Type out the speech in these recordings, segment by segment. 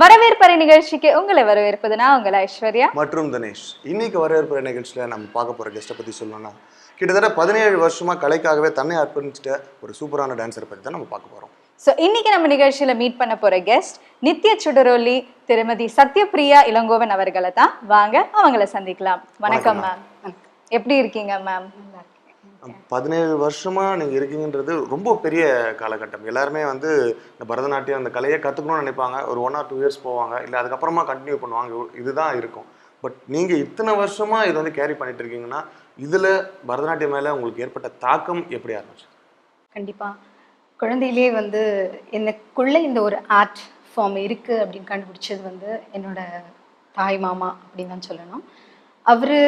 வரவேற்பறை நிகழ்ச்சிக்கு உங்களை வரவேற்பது நான் உங்கள் ஐஸ்வர்யா மற்றும் தினேஷ். இன்னைக்கு வரவேற்பறை நிகழ்ச்சியில் நம்ம பார்க்க போகிற கெஸ்ட்டை பற்றி சொல்லணும்னா கிட்டத்தட்ட 17 வருஷமா கலைக்காகவே தன்னை அர்ப்பணிச்சிட்ட ஒரு சூப்பரான டான்ஸரை பற்றி தான் நம்ம பார்க்க போகிறோம். ஸோ இன்னைக்கு நம்ம நிகழ்ச்சியில மீட் பண்ண போற கெஸ்ட் நித்ய சுடரொலி திருமதி சத்யபிரியா இளங்கோவன் அவர்களை தான். வாங்க அவங்கள சந்திக்கலாம். வணக்கம் மேம், எப்படி இருக்கீங்க மேம்? 17 வருஷமா நீங்க இருக்கீங்கன்றது ரொம்ப பெரிய காலகட்டம். எல்லாருமே வந்து இந்த பரதநாட்டியம் அந்த கலையை கற்றுக்கணும்னு நினைப்பாங்க. ஒரு 1 or 2 years போவாங்க, இல்லை அதுக்கப்புறமா கண்டினியூ பண்ணுவாங்க. இதுதான் இருக்கும். பட் நீங்க இத்தனை வருஷமா இதை வந்து கேரி பண்ணிட்டு இருக்கீங்கன்னா இதுல பரதநாட்டியம் மேல உங்களுக்கு ஏற்பட்ட தாக்கம் எப்படி ஆரம்பிச்சு? கண்டிப்பா குழந்தையிலே வந்து எனக்குள்ள இந்த ஒரு ஆர்ட் ஃபார்ம் இருக்கு அப்படின்னு கண்டுபிடிச்சது வந்து என்னோட தாய் மாமா அப்படின்னு தான் சொல்லணும். அவரு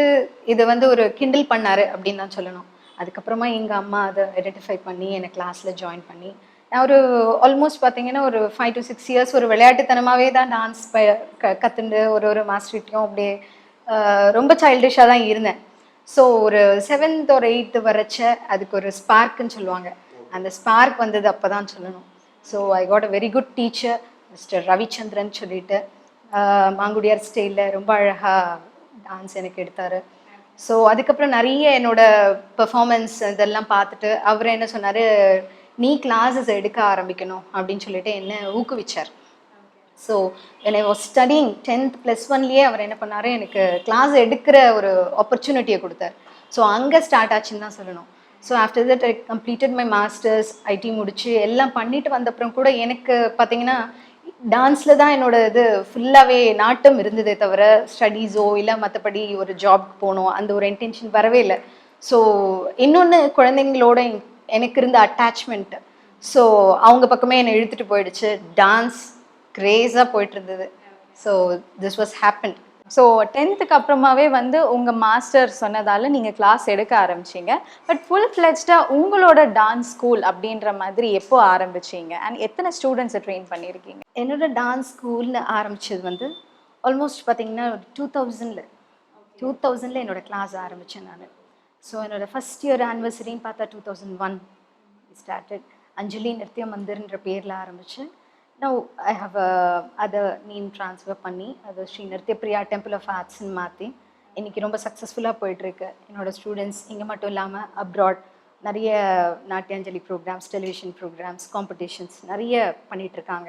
இதை வந்து ஒரு கிண்டல் பண்ணாரு அப்படின்னு தான் சொல்லணும். அதுக்கப்புறமா எங்கள் அம்மா அதை ஐடென்டிஃபை பண்ணி என்னை கிளாஸில் ஜாயின் பண்ணி நான் ஒரு ஆல்மோஸ்ட் பார்த்தீங்கன்னா ஒரு 5 to 6 years ஒரு விளையாட்டுத்தனமாகவே தான் டான்ஸ் கற்றுண்டு ஒரு மாஸ்டர்கிட்டையும் அப்படியே ரொம்ப சைல்டிஷாக தான் இருந்தேன். ஸோ ஒரு 7th or 8th வரைச்ச அதுக்கு ஒரு ஸ்பார்க்குன்னு சொல்லுவாங்க. அந்த ஸ்பார்க் வந்தது அப்போ தான் சொல்லணும். So I got a very good teacher mister Ravichandran சொல்லிட்டு மாங்குடியார் ஸ்டைலில் ரொம்ப அழகாக டான்ஸ் எனக்கு எடுத்தார். ஸோ அதுக்கப்புறம் நிறைய என்னோட பெர்ஃபார்மன்ஸ் இதெல்லாம் பார்த்துட்டு அவர் என்ன சொன்னார், நீ கிளாஸஸ் எடுக்க ஆரம்பிக்கணும் அப்படின்னு சொல்லிட்டு என்ன ஊக்குவிச்சார். ஸோ என்னை ஸ்டடிங் 10th +1லேயே அவர் என்ன பண்ணார், எனக்கு கிளாஸ் எடுக்கிற ஒரு ஆப்பர்ச்சுனிட்டியை கொடுத்தார். ஸோ அங்கே ஸ்டார்ட் ஆச்சுன்னு தான் சொல்லணும். So after that I completed my masters. IT முடிச்சு எல்லாம் பண்ணிட்டு வந்தப்புறம் கூட எனக்கு பார்த்தீங்கன்னா டான்ஸில் தான் என்னோட இது ஃபுல்லாகவே நாட்டம் இருந்ததே தவிர ஸ்டடீஸோ இல்லை மற்றபடி ஒரு ஜாப்க்கு போகணும் அந்த ஒரு இன்டென்ஷன் வரவே இல்லை. ஸோ இன்னொன்று குழந்தைங்களோட எனக்கு இருந்த அட்டாச்மெண்ட்டு, ஸோ அவங்க பக்கமே என்னை இழுத்துட்டு போயிடுச்சு. டான்ஸ் கிரேஸாக போயிட்டு இருந்தது. So this was happen. So 10th அப்புறமாவே வந்து உங்கள் மாஸ்டர் சொன்னதால நீங்கள் கிளாஸ் எடுக்க ஆரம்பிச்சிங்க. பட் ஃபுல் ஃப்ளெஜ்டாக உங்களோட டான்ஸ் ஸ்கூல் அப்படின்ற மாதிரி எப்போ ஆரம்பிச்சிங்க அண்ட் எத்தனை ஸ்டூடெண்ட்ஸை ட்ரெயின் பண்ணியிருக்கீங்க? என்னோட டான்ஸ் ஸ்கூலில் ஆரம்பித்தது வந்து ஆல்மோஸ்ட் பார்த்தீங்கன்னா 2000 என்னோட கிளாஸ் ஆரம்பித்தேன் நான். ஸோ என்னோட ஃபஸ்ட் இயர் ஆனிவர்சரின்னு பார்த்தா 2001 ஸ்டார்டட். அஞ்சலி நிருத்ய மந்திர்ன்ற பேரில் ஆரம்பித்தேன். Now I have அதை நேம் ட்ரான்ஸ்ஃபர் பண்ணி அது ஸ்ரீ நிருத்யபிரியா டெம்பிள் ஆஃப் ஆர்ட்ஸ்ன்னு மாற்றி இன்றைக்கி ரொம்ப சக்ஸஸ்ஃபுல்லாக போயிட்டுருக்கு. என்னோடய ஸ்டூடெண்ட்ஸ் இங்கே மட்டும் இல்லாமல் அப்ராட் நிறைய Natyanjali programmes, television programmes, competitions நிறைய பண்ணிகிட்ருக்காங்க.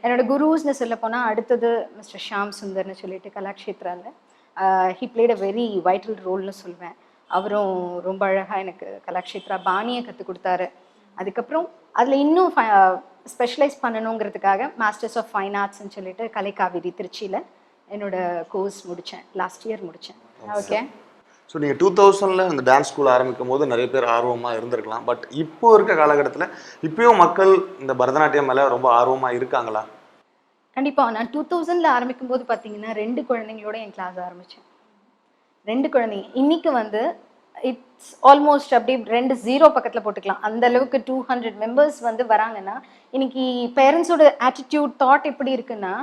என்னோடய குருஸ்னு சொல்ல போனால் அடுத்தது மிஸ்டர் ஷாம் சுந்தர்னு சொல்லிட்டு கலாக்ஷேத்ராவில் he played a very vital ரோல்னு சொல்வேன். அவரும் ரொம்ப அழகாக எனக்கு கலாக்ஷேத்ரா பாணியை கற்றுக் கொடுத்தாரு. அதுக்கப்புறம் அதில் இன்னும் ஸ்பெஷலைஸ் பண்ணணுங்கிறதுக்காக மாஸ்டர்ஸ் ஆஃப் ஃபைன் ஆர்ட்ஸ்ன்னு சொல்லிட்டு கலைக்காவிரி திருச்சியில் என்னோட கோர்ஸ் முடித்தேன். லாஸ்ட் இயர் முடித்தேன். ஓகே. ஸோ நீங்கள் 2000 அந்த டான்ஸ் ஸ்கூல் ஆரம்பிக்கும் போது நிறைய பேர் ஆர்வமாக இருந்திருக்கலாம். பட் இப்போ இருக்க காலகட்டத்தில் இப்போயும் மக்கள் இந்த பரதநாட்டியம் மேலே ரொம்ப ஆர்வமாக இருக்காங்களா? கண்டிப்பாக. நான் 2000 ஆரம்பிக்கும் போது பார்த்தீங்கன்னா 2 குழந்தைங்களோட என் கிளாஸ் ஆரம்பித்தேன். 2 குழந்தைங்க. இன்றைக்கி வந்து இட்ஸ் ஆல்மோஸ்ட் அப்படி 2 0 பக்கத்தில் போட்டுக்கலாம். அந்த அளவுக்கு 200 மெம்பர்ஸ் வந்து வராங்கன்னா இன்னைக்கு பேரண்ட்ஸோட ஆட்டிடியூட் தாட் எப்படி இருக்குன்னா,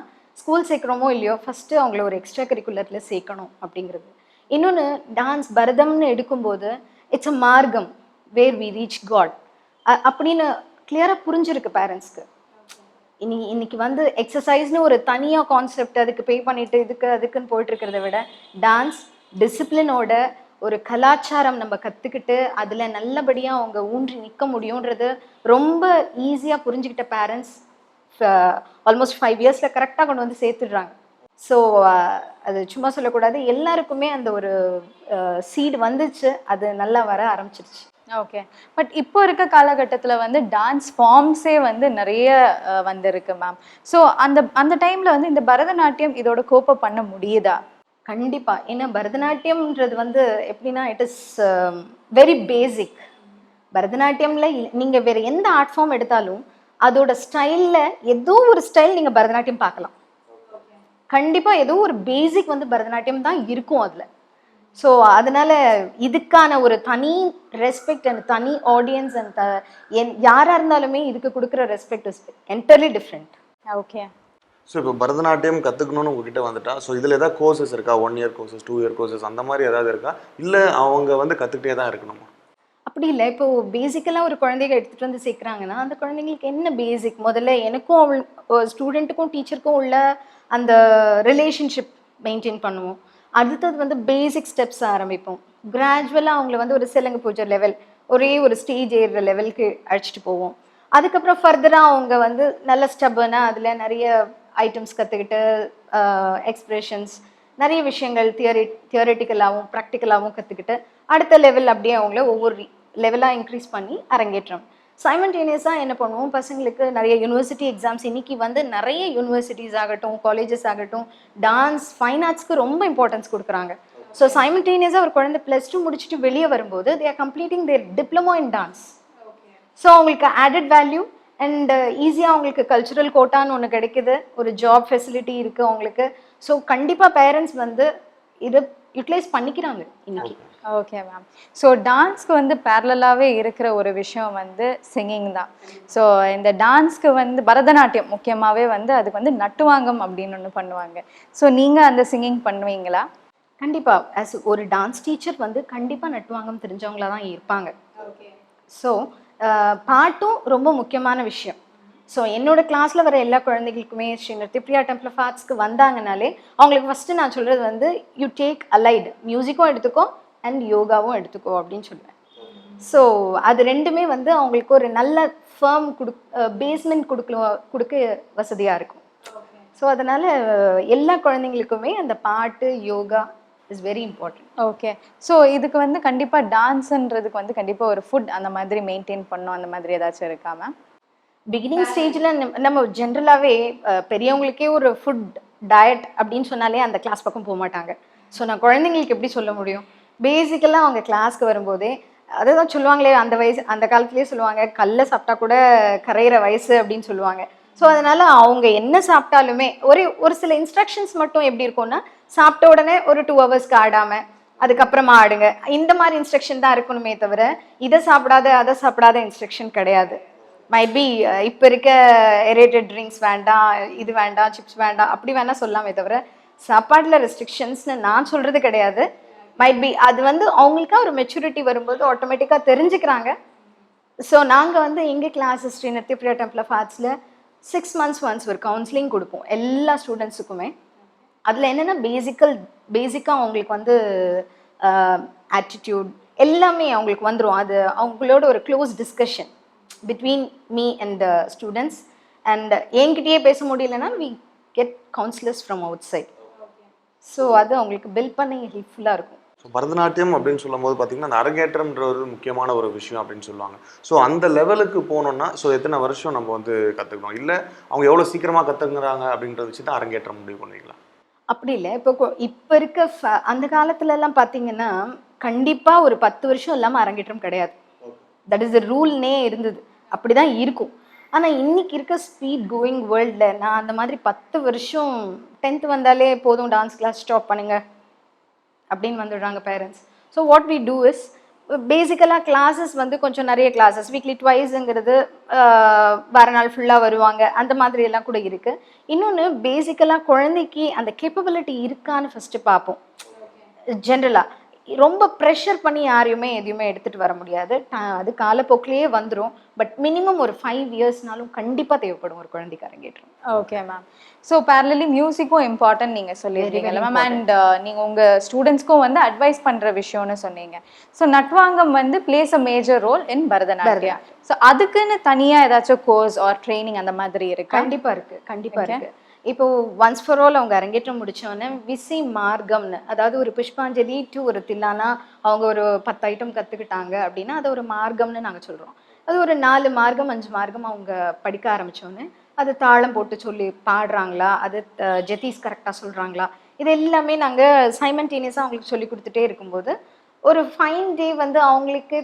ஸ்கூல் சேர்க்குறோமோ இல்லையோ ஃபஸ்ட்டு அவங்கள ஒரு எக்ஸ்ட்ரா கரிக்குலரில் சேர்க்கணும் அப்படிங்கிறது. இன்னொன்று டான்ஸ் பரதம்னு எடுக்கும்போது இட்ஸ் அ மார்க்கம் வேர் வி ரீச் காட் அப்படின்னு கிளியராக புரிஞ்சிருக்கு பேரண்ட்ஸ்க்கு. இன்னைக்கு வந்து எக்ஸசைஸ்னு ஒரு தனியாக கான்செப்ட் அதுக்கு பே பண்ணிட்டு அதுக்குன்னு போயிட்டு இருக்கிறத விட டான்ஸ் டிசிப்ளினோட ஒரு கலாச்சாரம் நம்ம கற்றுக்கிட்டு அதில் நல்லபடியாக அவங்க ஊன்றி நிற்க முடியுன்றது ரொம்ப ஈஸியாக புரிஞ்சுக்கிட்ட பேரண்ட்ஸ் ஆல்மோஸ்ட் 5 yearsல கரெக்டாக கொண்டு வந்து சேர்த்துடுறாங்க. ஸோ அது சும்மா சொல்லக்கூடாது, எல்லாருக்குமே அந்த ஒரு சீடு வந்துச்சு, அது நல்லா வர ஆரம்பிச்சிருச்சு. ஓகே. பட் இப்போ இருக்க காலகட்டத்தில் வந்து டான்ஸ் ஃபார்ம்ஸே வந்து நிறைய வந்திருக்கு மேம். ஸோ அந்த டைமில் வந்து இந்த பரதநாட்டியம் இதோட கோப்பை பண்ண முடியுதா? கண்டிப்பாக. ஏன்னா பரதநாட்டியம்ன்றது வந்து எப்படின்னா இட் இஸ் வெரி பேசிக். பரதநாட்டியமில் நீங்கள் வேறு எந்த ஆர்ட் ஃபார்ம் எடுத்தாலும் அதோட ஸ்டைலில் ஏதோ ஒரு ஸ்டைல் நீங்கள் பரதநாட்டியம் பார்க்கலாம். கண்டிப்பாக ஏதோ ஒரு பேசிக் வந்து பரதநாட்டியம் தான் இருக்கும் அதில். ஸோ அதனால் இதுக்கான ஒரு தனி ரெஸ்பெக்ட் அண்ட் தனி ஆடியன்ஸ் அண்ட் யாராக இருந்தாலுமே இதுக்கு கொடுக்குற respect is என்டர்லி different. Okay. So இப்போ பரதநாட்டியம் கற்றுக்கணும்னு உங்ககிட்ட வந்துட்டா, ஸோ இதில் ஏதாவது கோர்சஸ் இருக்கா? 1 year கோர்சஸ், 2 year கோர்சஸ் அந்த மாதிரி ஏதாவது இருக்கா? இல்லை அவங்க வந்து கற்றுக்கிட்டே தான் இருக்கணுமா? அப்படி இல்லை. இப்போது பேசிக்கலாக ஒரு குழந்தைங்க எடுத்துகிட்டு வந்து சேர்க்குறாங்கன்னா அந்த குழந்தைங்களுக்கு என்ன பேசிக் முதல்ல எனக்கும் ஸ்டூடெண்ட்டுக்கும் டீச்சருக்கும் உள்ள அந்த ரிலேஷன்ஷிப் மெயின்டைன் பண்ணுவோம். அடுத்தது வந்து பேசிக் ஸ்டெப்ஸ் ஆரம்பிப்போம். கிராஜுவலாக அவங்கள வந்து ஒரு சிலங்கு பூஜை லெவல், ஒரே ஒரு ஸ்டேஜ் ஏறுற லெவலுக்கு அழைச்சிட்டு போவோம். அதுக்கப்புறம் ஃபர்தராக அவங்க வந்து நல்ல ஸ்டெப்புன்னா அதில் நிறைய ஐட்டம்ஸ் கற்றுக்கிட்டு எக்ஸ்பிரஷன்ஸ் நிறைய விஷயங்கள் தியரிட்டிக்கலாகவும் ப்ராக்டிக்கலாகவும் கற்றுக்கிட்டு அடுத்த லெவல் அப்படியே அவங்கள ஒவ்வொரு லெவலாக இன்க்ரீஸ் பண்ணி அரங்கேற்றோம். சைமல்டேனியஸாக என்ன பண்ணுவோம், பசங்களுக்கு நிறைய யூனிவர்சிட்டி எக்ஸாம்ஸ் இன்னைக்கு வந்து நிறைய யூனிவர்சிட்டிஸ் ஆகட்டும், காலேஜஸ் ஆகட்டும், டான்ஸ் ஃபைன் ஆர்ட்ஸ்க்கு ரொம்ப இம்பார்ட்டன்ஸ் கொடுக்குறாங்க. ஸோ சைமல்டேனியஸாக ஒரு குழந்தை +2 முடிச்சுட்டு வெளியே வரும்போது they are completing their diploma in dance. So அவங்களுக்கு ஆடட் வேல்யூ அண்ட் ஈஸியாக அவங்களுக்கு கல்ச்சுரல் கோட்டான்னு ஒன்று கிடைக்குது, ஒரு ஜாப் ஃபெசிலிட்டி இருக்குது அவங்களுக்கு. ஸோ கண்டிப்பாக பேரண்ட்ஸ் வந்து இதை யூட்டிலைஸ் பண்ணிக்கிறாங்க இன்னைக்கு. Okay ma'am. ஸோ டான்ஸ்க்கு வந்து பேரலாகவே இருக்கிற ஒரு விஷயம் வந்து சிங்கிங் தான். ஸோ இந்த டான்ஸ்க்கு வந்து பரதநாட்டியம் முக்கியமாகவே வந்து அதுக்கு வந்து நட்டுவாங்கம் அப்படின்னு ஒன்று பண்ணுவாங்க. ஸோ நீங்கள் அந்த சிங்கிங் பண்ணுவீங்களா? கண்டிப்பாக ஆஸ் ஒரு டான்ஸ் டீச்சர் வந்து கண்டிப்பாக நட்டுவாங்கம் தெரிஞ்சவங்களா தான் இருப்பாங்க. ஸோ பாட்டும் ரொம்ப முக்கியமான விஷயம். ஸோ என்னோட கிளாஸில் வர எல்லா குழந்தைகளுக்குமே ஸ்ரீ நிருத்யப்ரியா டெம்பிள் ஆஃப் ஆர்ட்ஸ்க்கு வந்தாங்கனாலே அவங்களுக்கு ஃபஸ்ட்டு நான் சொல்கிறது வந்து யூ டேக் அலைடு மியூசிக்கும் எடுத்துக்கோ அண்ட் யோகாவும் எடுத்துக்கோ அப்படின்னு சொல்லுவேன். ஸோ அது ரெண்டுமே வந்து அவங்களுக்கு ஒரு நல்ல ஃபேர்ம் பேஸ்மெண்ட் கொடுக்க வசதியாக இருக்கும். ஸோ அதனால் எல்லா குழந்தைங்களுக்குமே அந்த பாட்டு yoga is very important. Okay. So இதுக்கு வந்து கண்டிப்பாக டான்ஸுன்றதுக்கு வந்து கண்டிப்பாக ஒரு ஃபுட் அந்த மாதிரி மெயின்டைன் பண்ணணும், அந்த மாதிரி ஏதாச்சும் இருக்கா மேம்? பிகினிங் ஸ்டேஜில் நம்ம ஜென்ரலாகவே பெரியவங்களுக்கே ஒரு ஃபுட் டயட் அப்படின்னு சொன்னாலே அந்த கிளாஸ் பக்கம் போக மாட்டாங்க. ஸோ நான் குழந்தைங்களுக்கு எப்படி சொல்ல முடியும்? பேசிக்கலாக அவங்க கிளாஸ்க்கு வரும்போதே அதை தான் சொல்லுவாங்களே, அந்த வயசு அந்த காலத்துலேயே சொல்லுவாங்க கல்லை சாப்பிட்டா கூட கரையிற வயசு அப்படின்னு சொல்லுவாங்க. ஸோ அதனால் அவங்க என்ன சாப்பிட்டாலுமே ஒரு சில இன்ஸ்ட்ரக்ஷன்ஸ் மட்டும் எப்படி இருக்கும்னா, சாப்பிட்ட உடனே ஒரு 2 ஹவர்ஸ்க்கு ஆடாமல் அதுக்கப்புறமா ஆடுங்க, இந்த மாதிரி இன்ஸ்ட்ரக்ஷன் தான் இருக்கணுமே தவிர இதை சாப்பிடாத அதை சாப்பிடாத இன்ஸ்ட்ரக்ஷன் கிடையாது. மைட் பி இப்போ இருக்க எரேட்டட் ட்ரிங்க்ஸ் வேண்டாம், இது வேண்டாம், சிப்ஸ் வேண்டாம் அப்படி வேணால் சொல்லாமே தவிர சாப்பாட்டில் ரெஸ்ட்ரிக்ஷன்ஸ்னு நான் சொல்கிறது கிடையாது. மைட் பி அது வந்து அவங்களுக்கா ஒரு மெச்சூரிட்டி வரும்போது ஆட்டோமேட்டிக்காக தெரிஞ்சுக்கிறாங்க. ஸோ நாங்கள் வந்து எங்கள் classes Shri Nrithyapriya temple of ஆர்ட்ஸில் 6 months ஒன்ஸ் ஒரு கவுன்சிலிங் கொடுப்போம் எல்லா ஸ்டூடெண்ட்ஸுக்குமே. அதில் என்னென்னா பேசிக்காக அவங்களுக்கு வந்து ஆட்டிடியூட் எல்லாமே அவங்களுக்கு வந்துடும். அது அவங்களோட ஒரு close discussion between me and students. And என்கிட்டயே பேச முடியலன்னா we get counsellors from outside. So அது அவங்களுக்கு பில்ட் பண்ண ஹெல்ப்ஃபுல்லாக இருக்கும். ஸோ பரதநாட்டியம் அப்படின்னு சொல்லும்போது பார்த்தீங்கன்னா அந்த அரங்கேற்றம்ன்ற ஒரு முக்கியமான ஒரு விஷயம் அப்படின்னு சொல்லுவாங்க. ஸோ அந்த லெவலுக்கு போனோம்னா ஸோ எத்தனை வருஷம் நம்ம வந்து கற்றுக்கணும், இல்லை அவங்க எவ்வளோ சீக்கிரமாக கற்றுக்குறாங்க அப்படின்றத வச்சு தான் அரங்கேற்றம் முடிவு பண்ணுவீங்களா? அப்படி இல்லை. இப்போ இருக்க அந்த காலத்துலலாம் பார்த்தீங்கன்னா கண்டிப்பாக ஒரு 10 வருஷம் இல்லாமல் அரங்கேற்றம் கிடையாது. தட் இஸ் த ரூல்னே இருந்தது, அப்படி தான் இருக்கும். ஆனால் இன்னைக்கு இருக்க ஸ்பீட் கோயிங் வேர்ல்டில் நான் அந்த மாதிரி 10 வருஷம் 10th வந்தாலே போதும் டான்ஸ் கிளாஸ் ஸ்டாப் பண்ணுங்க அப்படின்னு வந்துடுறாங்க parents. So what we do is பேசிக்கலாக கிளாஸஸ் வந்து கொஞ்சம் நிறைய கிளாஸஸ் வீக்லி ட்வைஸுங்கிறது வார நாள் ஃபுல்லாக வருவாங்க, அந்த மாதிரி எல்லாம் கூட இருக்குது. இன்னொன்று பேசிக்கலாக குழந்தைக்கு அந்த கேப்பபிலிட்டி இருக்கான்னு ஃபஸ்ட்டு பார்ப்போம். ஜென்ரலாக ரொம்ப ப்ரெஷர் பண்ணி யாரையுமே எதையுமே எடுத்துகிட்டு வர முடியாது, அது காலப்போக்கிலேயே வந்துடும். பட் மினிமம் ஒரு 5 yearsனாலும் கண்டிப்பாக தேவைப்படும் ஒரு குழந்தைக்கு அரங்கேற்றம். Okay ma'am. ஸோ பேரலி மியூசிக்கும் இம்பார்ட்டன்ட் நீங்கள் சொல்லியிருக்கீங்கல்ல மேம். அண்ட் நீங்கள் உங்கள் ஸ்டூடெண்ட்ஸ்க்கும் வந்து அட்வைஸ் பண்ணுற விஷயம்னு சொன்னீங்க. ஸோ நட்வாங்கம் வந்து plays a major role in Bharatanatyam. So அதுக்குன்னு தனியாக ஏதாச்சும் கோர்ஸ் ஆர் ட்ரைனிங் அந்த மாதிரி இருக்கு? கண்டிப்பாக இருக்குது. இப்போ ஒன்ஸ் ஃபார் ஆல் அவங்க அரங்கேற்றம் முடித்தோடனே விசி மார்க்கம்னு, அதாவது ஒரு புஷ்பாஞ்சலி டு ஒரு தில்லானா அவங்க ஒரு 10 ஐட்டம் கற்றுக்கிட்டாங்க அப்படின்னா அது ஒரு மார்க்கம்னு நாங்கள் சொல்கிறோம். அது ஒரு 4 மார்க்கம் 5 மார்க்கம் அவங்க படிக்க ஆரம்பித்தோன்னே அது தாளம் போட்டு சொல்லி பாடுறாங்களா, அது ஜெத்தீஸ் கரெக்டாக சொல்கிறாங்களா, இது எல்லாமே நாங்கள் சைமல்டேனியஸாக அவங்களுக்கு சொல்லி கொடுத்துட்டே இருக்கும்போது ஒரு ஃபைன் டே வந்து அவங்களுக்கு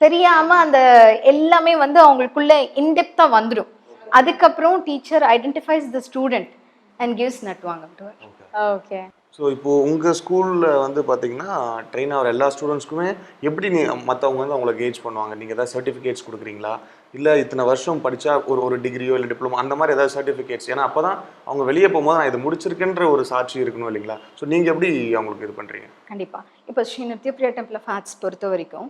தெரியாமல் அந்த எல்லாமே வந்து அவங்களுக்குள்ளே இன்டெப்த்தாக வந்துடும். அதுக்கப்புறம் teacher identifies the student and gives nattuvangam to her. Okay. So இப்போது உங்கள் ஸ்கூலில் வந்து பார்த்தீங்கன்னா ட்ரெயின் ஆகிற எல்லா ஸ்டூடெண்ட்ஸ்க்குமே எப்படி மற்றவங்க வந்து அவங்கள கேஜ் பண்ணுவாங்க? நீங்கள் ஏதாவது சர்டிஃபிகேட்ஸ் கொடுக்குறீங்களா, இல்லை இத்தனை வருஷம் படித்தா ஒரு டிகிரியோ இல்லை டிப்ளமோ அந்த மாதிரி ஏதாவது சர்டிஃபிகேட்ஸ்? ஏன்னா அப்போ தான் அவங்க வெளியே போகும்போது நான் இதை முடிச்சிருக்கேன்ற ஒரு சாட்சி இருக்கணும் இல்லைங்களா? ஸோ நீங்கள் எப்படி அவங்களுக்கு இது பண்ணுறீங்க? கண்டிப்பாக. இப்போ Sri Nrithyapriya temple of arts பொறுத்த வரைக்கும்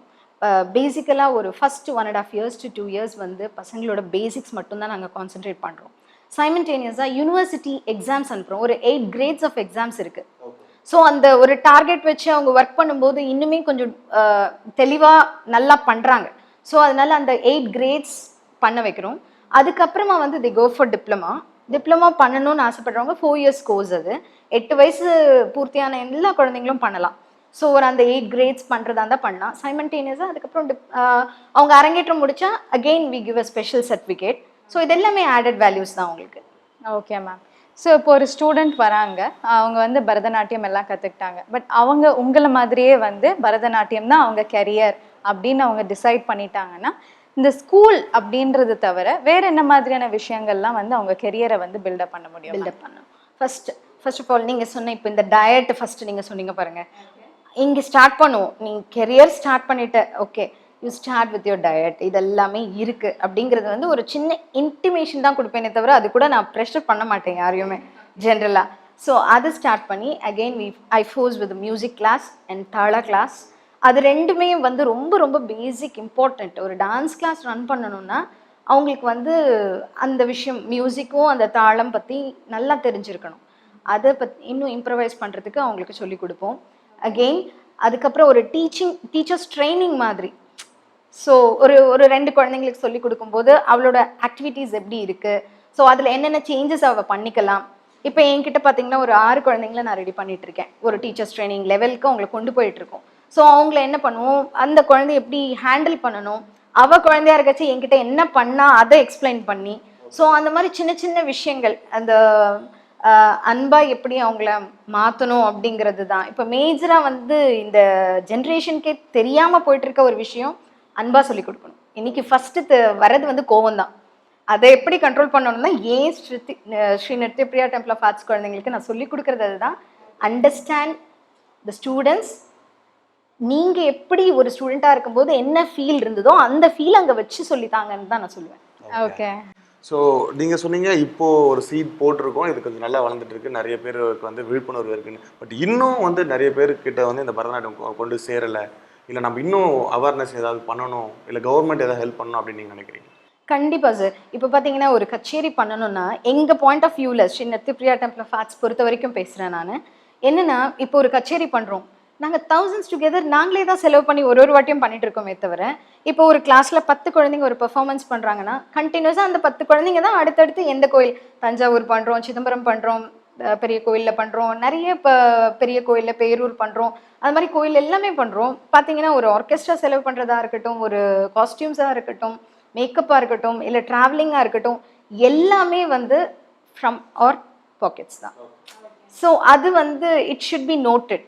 பேசிக்கலாக ஒரு ஃபஸ்ட்டு 1.5 years to 2 years வந்து பசங்களோட பேசிக்ஸ் மட்டும்தான் நாங்கள் கான்சென்ட்ரேட் பண்ணுறோம். சைமல்டேனியஸாக யூனிவர்சிட்டி எக்ஸாம்ஸ் அனுப்புகிறோம். ஒரு 8 grades ஆஃப் எக்ஸாம்ஸ் இருக்குது. ஸோ அந்த ஒரு டார்கெட் வச்சு அவங்க ஒர்க் பண்ணும்போது இன்னுமே கொஞ்சம் தெளிவாக நல்லா பண்ணுறாங்க. ஸோ அதனால அந்த 8 grades பண்ண வைக்கிறோம். அதுக்கப்புறமா வந்து தி கோ ஃபார் டிப்ளமா பண்ணணும்னு ஆசைப்படுறவங்க 4 years கோர்ஸ். அது 8 வயசு பூர்த்தியான எல்லா குழந்தைங்களும் பண்ணலாம். ஸோ ஒரு அந்த 8 grades பண்ணுறதா இருந்தால் பண்ணலாம். சைமல்டேனியஸாக அதுக்கப்புறம் அவங்க அரங்கேற்றம் முடிச்சா again we give a special certificate. So இது எல்லாமே ஆடட் வேல்யூஸ் தான் உங்களுக்கு. Okay ma'am. ஸோ இப்போ ஒரு ஸ்டூடெண்ட் வராங்க, அவங்க வந்து பரதநாட்டியம் எல்லாம் கற்றுக்கிட்டாங்க, பட் அவங்க உங்களை மாதிரியே வந்து பரதநாட்டியம் தான் அவங்க கெரியர் அப்படின்னு அவங்க டிசைட் பண்ணிட்டாங்கன்னா, இந்த ஸ்கூல் அப்படின்றது தவிர வேற என்ன மாதிரியான விஷயங்கள்லாம் வந்து அவங்க கெரியரை வந்து பில்டப் பண்ண முடியும்? பில்டப் பண்ணணும். ஃபர்ஸ்ட் ஆஃப் ஆல் நீங்கள் சொன்ன இப்போ இந்த டயட் ஃபர்ஸ்ட் நீங்கள் சொன்னீங்க பாருங்க, இங்கே ஸ்டார்ட் பண்ணுவோம். நீங்கள் கெரியர் ஸ்டார்ட் பண்ணிட்டு okay you start with your diet, இது எல்லாமே இருக்கு அப்படிங்கிறது வந்து ஒரு சின்ன இன்டிமேஷன் தான் கொடுப்பேனே தவிர அது கூட நான் ப்ரெஷர் பண்ண மாட்டேன் யாரையுமே ஜென்ரலாக. ஸோ அது ஸ்டார்ட் பண்ணி again I force with music class and tala class. அது ரெண்டுமே வந்து ரொம்ப ரொம்ப பேசிக் இம்பார்ட்டண்ட். ஒரு டான்ஸ் கிளாஸ் ரன் பண்ணணும்னா அவங்களுக்கு வந்து அந்த விஷயம் மியூசிக்கும் அந்த தாளம் பற்றி நல்லா தெரிஞ்சிருக்கணும். அதை பற்றி இன்னும் இம்ப்ரவைஸ் பண்ணுறதுக்கு அவங்களுக்கு சொல்லிக் கொடுப்போம். அகெயின் அதுக்கப்புறம் ஒரு டீச்சர்ஸ் ட்ரைனிங் மாதிரி. ஸோ ஒரு 2 குழந்தைங்களுக்கு சொல்லி கொடுக்கும்போது அவளோட ஆக்டிவிட்டீஸ் எப்படி இருக்குது, ஸோ அதில் என்னென்ன சேஞ்சஸ் அவள் பண்ணிக்கலாம். இப்போ என்கிட்ட பார்த்தீங்கன்னா ஒரு 6 குழந்தைங்கள நான் ரெடி பண்ணிட்டு இருக்கேன். ஒரு டீச்சர்ஸ் ட்ரைனிங் லெவலுக்கு அவங்களை கொண்டு போயிட்டுருக்கோம். ஸோ அவங்கள என்ன பண்ணுவோம், அந்த குழந்தைய எப்படி ஹேண்டில் பண்ணணும், அவள் குழந்தையா இருக்கச்சு என்கிட்ட என்ன பண்ணால் அதை எக்ஸ்பிளைன் பண்ணி, ஸோ அந்த மாதிரி சின்ன சின்ன விஷயங்கள் அந்த அன்பா எப்படி அவங்கள மாற்றணும் அப்படிங்கிறது தான். இப்போ மேஜராக வந்து இந்த ஜென்ரேஷனுக்கே தெரியாமல் போயிட்டு இருக்க ஒரு விஷயம் அன்பா சொல்லி கொடுக்கணும். இன்னைக்கு ஃபர்ஸ்ட்டு வர்றது வந்து கோவம் தான். அதை எப்படி கண்ட்ரோல் பண்ணணும்னா ஸ்ரீ நிருத்யபிரியா டெம்பிள் ஆஃப் ஆர்ட்ஸ் குழந்தைங்களுக்கு நான் சொல்லி கொடுக்குறது அதுதான். Understand the students. நீங்கள் எப்படி ஒரு ஸ்டூடெண்ட்டாக இருக்கும்போது என்ன ஃபீல் இருந்ததோ அந்த ஃபீல் அங்கே வச்சு சொல்லித்தாங்கன்னு தான் நான் சொல்லுவேன். ஓகே. ஸோ நீங்கள் சொன்னீங்க இப்போ ஒரு சீட் போட்டிருக்கோம், இது கொஞ்சம் நல்லா வளர்ந்துட்டு இருக்கு, நிறைய பேருக்கு வந்து விழிப்புணர்வு இருக்குன்னு. பட் இன்னும் வந்து நிறைய பேர்கிட்ட வந்து இந்த பரதநாட்டியம் கொண்டு சேரலை, இல்லை நம்ம இன்னும் அவேர்னஸ் ஏதாவது பண்ணணும், இல்லை கவர்மெண்ட் ஏதாவது ஹெல்ப் பண்ணணும் அப்படின்னு நீங்கள் நினைக்கிறீங்க? கண்டிப்பாக சார். இப்போ பார்த்தீங்கன்னா ஒரு கச்சேரி பண்ணணும்னா எங்கள் பாயிண்ட் ஆஃப் வியூவில் ஸ்ரீ நிருத்யபிரியா டெம்பிள் ஆஃப் ஆர்ட்ஸ் பொறுத்த வரைக்கும் பேசுகிறேன் நான். என்னென்னா இப்போ ஒரு கச்சேரி பண்ணுறோம், நாங்கள் thousands டுகெதர் நாங்களே தான் செலவு பண்ணி ஒரு வாட்டியும் பண்ணிட்டு இருக்கோமே தவிர, இப்போ ஒரு கிளாஸில் 10 குழந்தைங்க ஒரு பெர்ஃபார்மன்ஸ் பண்ணுறாங்கன்னா கண்டினியூஸாக அந்த 10 குழந்தைங்க தான் அடுத்தடுத்து எந்த கோயில், தஞ்சாவூர் பண்ணுறோம், சிதம்பரம் பண்ணுறோம், பெரிய கோயிலில் பண்ணுறோம், நிறைய இப்போ பெரிய கோயிலில் பேரூர் பண்ணுறோம், அது மாதிரி கோயில் எல்லாமே பண்ணுறோம். பார்த்தீங்கன்னா ஒரு ஆர்கெஸ்ட்ரா செலவு பண்ணுறதா இருக்கட்டும், ஒரு காஸ்டியூம்ஸாக இருக்கட்டும், மேக்கப்பாக இருக்கட்டும், இல்லை ட்ராவலிங்காக இருக்கட்டும், எல்லாமே வந்து ஃப்ரம் அவர் பாக்கெட்ஸ் தான். ஸோ அது வந்து it should be noted.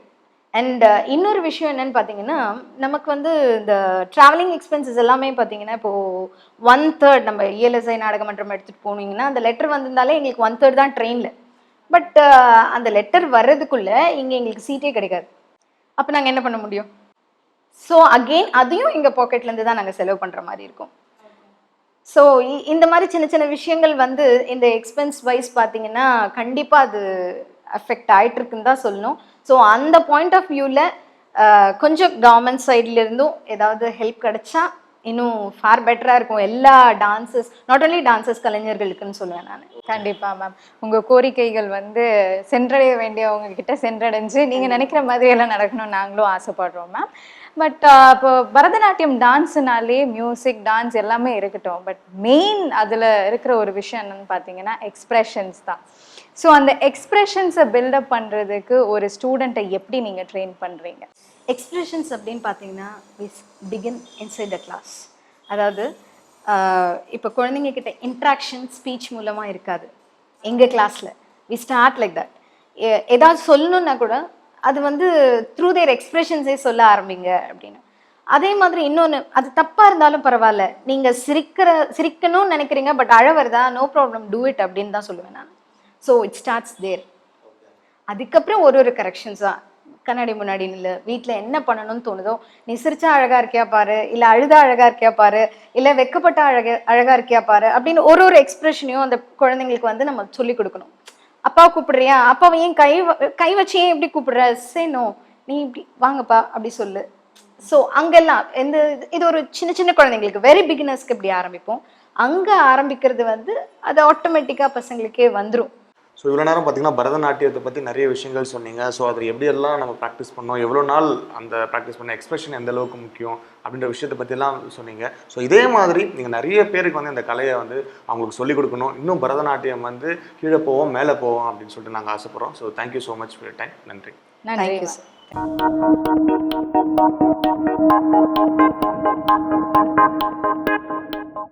And இன்னொரு விஷயம் என்னன்னு பார்த்தீங்கன்னா, நமக்கு வந்து இந்த ட்ராவலிங் எக்ஸ்பென்சஸ் எல்லாமே பார்த்தீங்கன்னா இப்போது 1/3 நம்ம இஎல்எஸ்ஐ நாடகமன்றம் எடுத்துகிட்டு போனீங்கன்னா அந்த லெட்டர் வந்திருந்தாலே எங்களுக்கு 1/3 தான் ட்ரெயினில். பட் அந்த லெட்டர் வர்றதுக்குள்ளே இங்கே எங்களுக்கு சீட்டே கிடைக்காது. அப்போ நாங்கள் என்ன பண்ண முடியும்? ஸோ அகெயின் அதையும் எங்கள் பாக்கெட்லேருந்து தான் நாங்கள் செலவு பண்ணுற மாதிரி இருக்கும். ஸோ இந்த மாதிரி சின்ன சின்ன விஷயங்கள் வந்து இந்த எக்ஸ்பென்ஸ் வைஸ் பார்த்தீங்கன்னா கண்டிப்பாக அது அஃபெக்ட் ஆகிட்டுருக்குன்னு தான் சொல்லணும். ஸோ அந்த பாயிண்ட் ஆஃப் வியூவில் கொஞ்சம் கவர்மெண்ட் சைட்லேருந்தும் ஏதாவது ஹெல்ப் கிடைச்சா இன்னும் ஃபார் பெட்டராக இருக்கும் எல்லா டான்சஸ், நாட் ஓன்லி டான்சஸ் கலைஞர்களுக்குன்னு சொல்லுவேன் நான். கண்டிப்பாக மேம். உங்கள் கோரிக்கைகள் வந்து சென்றடைய வேண்டியவங்க கிட்ட சென்றடைஞ்சு நீங்கள் நினைக்கிற மாதிரி எல்லாம் நடக்கணும்னு நாங்களும் ஆசைப்படுறோம் மேம். பட் இப்போ பரதநாட்டியம் டான்ஸுனாலே மியூசிக் டான்ஸ் எல்லாமே இருக்கட்டும், பட் மெயின் அதில் இருக்கிற ஒரு விஷயம் என்னன்னு பார்த்தீங்கன்னா எக்ஸ்ப்ரெஷன்ஸ் தான். ஸோ அந்த எக்ஸ்ப்ரெஷன்ஸை பில்டப் பண்ணுறதுக்கு ஒரு ஸ்டூடெண்ட்டை எப்படி நீங்கள் ட்ரெயின் பண்ணுறீங்க? எக்ஸ்ப்ரெஷன்ஸ் அப்படின்னு பார்த்தீங்கன்னா பிகின் இன்சைட் த கிளாஸ். அதாவது இப்போ குழந்தைங்க கிட்ட இன்ட்ராக்ஷன் ஸ்பீச் மூலமாக இருக்காது எங்கள் கிளாஸில். We start like that. ஏதாவது சொல்லணுன்னா கூட அது வந்து த்ரூ தேர் எக்ஸ்ப்ரெஷன்ஸே சொல்ல ஆரம்பிங்க அப்படின்னு. அதே மாதிரி இன்னொன்று, அது தப்பாக இருந்தாலும் பரவாயில்ல, நீங்கள் சிரிக்கணும்னு நினைக்கிறீங்க பட் அழ வருதா, நோ ப்ராப்ளம், டூ இட் அப்படின்னு தான் சொல்லுவேன் நான். So it starts there. அதுக்கப்புறம் ஒரு கரெக்ஷன்ஸாக கண்ணாடி முன்னாடி இல்லை, வீட்டில் என்ன பண்ணணும்னு தோணுதோ, நீ சிரிச்சா அழகாக இருக்கியா பாரு, இல்லை அழுதா அழகாக இருக்கியா பாரு, இல்லை வெக்கப்பட்ட அழகாக இருக்கியா பாரு அப்படின்னு ஒரு எக்ஸ்ப்ரெஷனையும் அந்த குழந்தைங்களுக்கு வந்து நம்ம சொல்லிக் கொடுக்கணும். அப்பாவை கூப்பிடுறியா, அப்பாவை ஏன் கை வச்சு ஏன் எப்படி கூப்பிடுற, சேனோ நீ இப்படி வாங்கப்பா அப்படி சொல்லு. ஸோ அங்கெல்லாம் இது ஒரு சின்ன சின்ன குழந்தைங்களுக்கு வெரி பிகினர்ஸ்க்கு இப்படி ஆரம்பிப்போம். அங்கே ஆரம்பிக்கிறது வந்து அது ஆட்டோமேட்டிக்காக பசங்களுக்கே வந்துடும். ஸோ இவ்வளோ நேரம் பார்த்தீங்கன்னா பரதநாட்டியத்தை பற்றி நிறைய விஷயங்கள் சொன்னீங்க. ஸோ அதில் எப்படியெல்லாம் நம்ம ப்ராக்டிஸ் பண்ணோம், எவ்வளோ நாள் அந்த ப்ராக்டிஸ் பண்ண எக்ஸ்பிரஷன் எந்த அளவுக்கு முக்கியம் அப்படின்ற விஷயத்தை பற்றிலாம் சொன்னீங்க. ஸோ இதே மாதிரி நீங்கள் நிறைய பேருக்கு வந்து இந்த கலையை வந்து அவங்களுக்கு சொல்லிக் கொடுக்கணும், இன்னும் பரதநாட்டியம் வந்து கீழே போவோம் மேலே போவோம் அப்படின்னு சொல்லிட்டு நாங்கள் ஆசைப்படுறோம். So thank you so much for your time. நன்றி. நன்றி. Thank you sir.